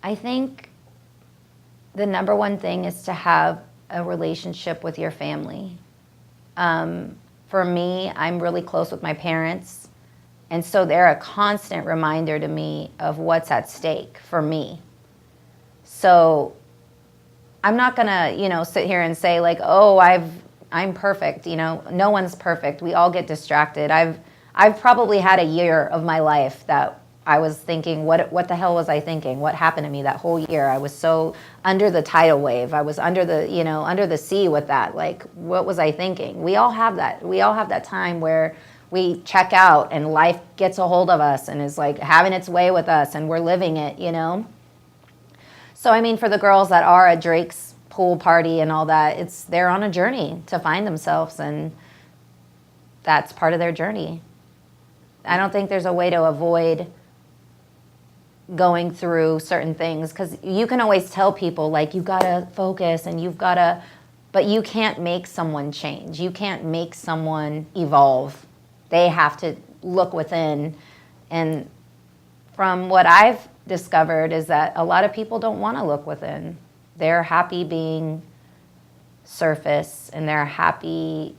I think the number one thing is to have a relationship with your family. For me, I'm really close with my parents, and so they're a constant reminder to me of what's at stake for me. So I'm not gonna, sit here and say like, oh, I'm perfect. No one's perfect. We all get distracted. I've probably had a year of my life that I was thinking, what the hell was I thinking? What happened to me that whole year? I was so under the tidal wave. I was under the sea with that. Like, what was I thinking? We all have that. We all have that time where we check out and life gets a hold of us and is like having its way with us and we're living it, So, I mean, for the girls that are at Drake's pool party and all that, they're on a journey to find themselves, and that's part of their journey. I don't think there's a way to avoid going through certain things, because you can always tell people like, you gotta focus and but you can't make someone change. You can't make someone evolve. They have to look within. And from what I've discovered is that a lot of people don't want to look within. They're happy being surface, and they're happy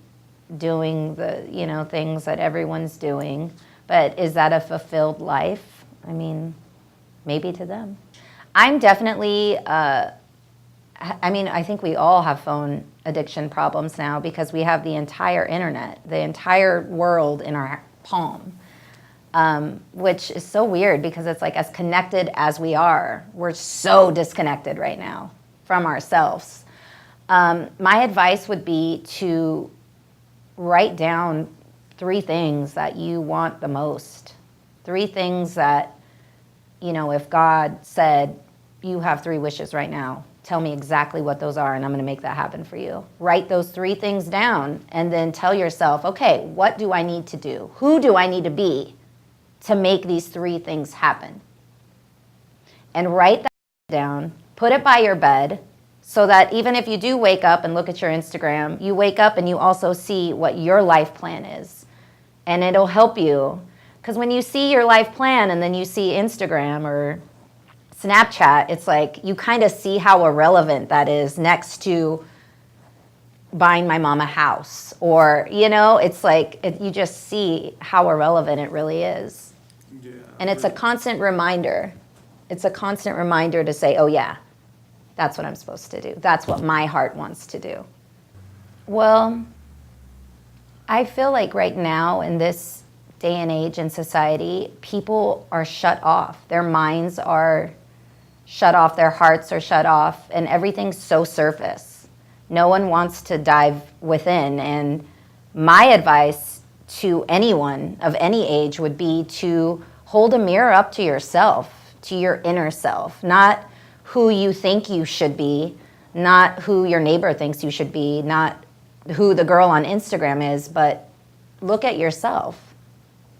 doing the things that everyone's doing. But is that a fulfilled life? I mean, maybe to them. I'm definitely, I think we all have phone addiction problems now, because we have the entire internet, the entire world in our palm, which is so weird, because it's like, as connected as we are, we're so disconnected right now from ourselves. My advice would be to write down 3 things that you want the most. 3 things that, if God said, you have 3 wishes right now, tell me exactly what those are, and I'm going to make that happen for you. Write those 3 things down, and then tell yourself, okay, what do I need to do? Who do I need to be to make these 3 things happen? And write that down, put it by your bed, so that even if you do wake up and look at your Instagram, you wake up and you also see what your life plan is. And it'll help you. Because when you see your life plan and then you see Instagram or Snapchat, it's like you kind of see how irrelevant that is next to buying my mom a house. Or, it's like you just see how irrelevant it really is. Yeah, and it's a constant reminder. It's a constant reminder to say, oh yeah, that's what I'm supposed to do. That's what my heart wants to do. Well, I feel like right now in this day and age in society, people are shut off. Their minds are shut off, their hearts are shut off, and everything's so surface. No one wants to dive within. And my advice to anyone of any age would be to hold a mirror up to yourself, to your inner self, not who you think you should be, not who your neighbor thinks you should be, not who the girl on Instagram is, but look at yourself.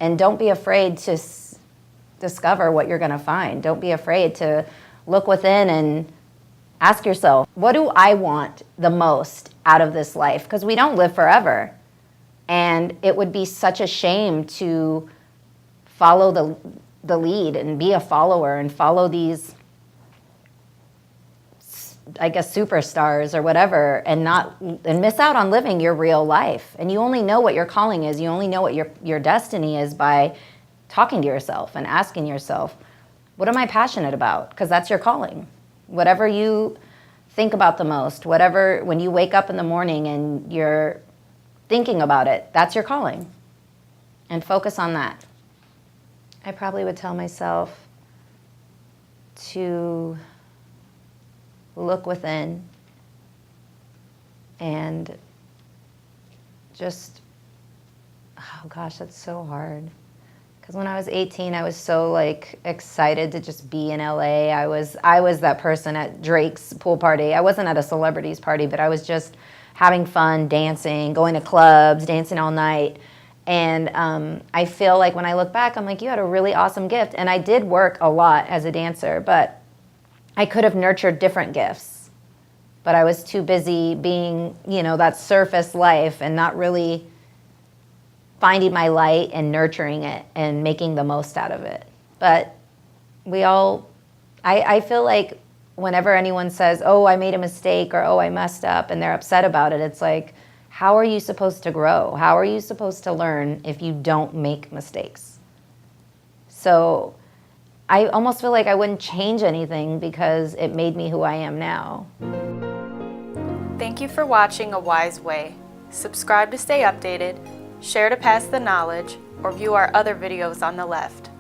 And don't be afraid to discover what you're going to find. Don't be afraid to look within and ask yourself, what do I want the most out of this life? Because we don't live forever. And it would be such a shame to follow the lead and be a follower and follow these, I guess, superstars or whatever, and miss out on living your real life. And you only know what your calling is. You only know what your destiny is by talking to yourself and asking yourself, what am I passionate about? Because that's your calling. Whatever you think about the most, whatever, when you wake up in the morning and you're thinking about it, that's your calling. And focus on that. I probably would tell myself to look within and just, oh gosh, that's so hard. Because when I was 18, I was so excited to just be in LA. I was that person at Drake's pool party. I wasn't at a celebrity's party, but I was just having fun, dancing, going to clubs, dancing all night. And I feel like when I look back, I'm like, you had a really awesome gift. And I did work a lot as a dancer, but I could have nurtured different gifts. But I was too busy being, that surface life and not really finding my light and nurturing it and making the most out of it. But I feel like whenever anyone says, oh, I made a mistake, or oh, I messed up, and they're upset about it, it's like, how are you supposed to grow? How are you supposed to learn if you don't make mistakes? So I almost feel like I wouldn't change anything because it made me who I am now. Thank you for watching A Wise Way. Subscribe to stay updated, share to pass the knowledge, or view our other videos on the left.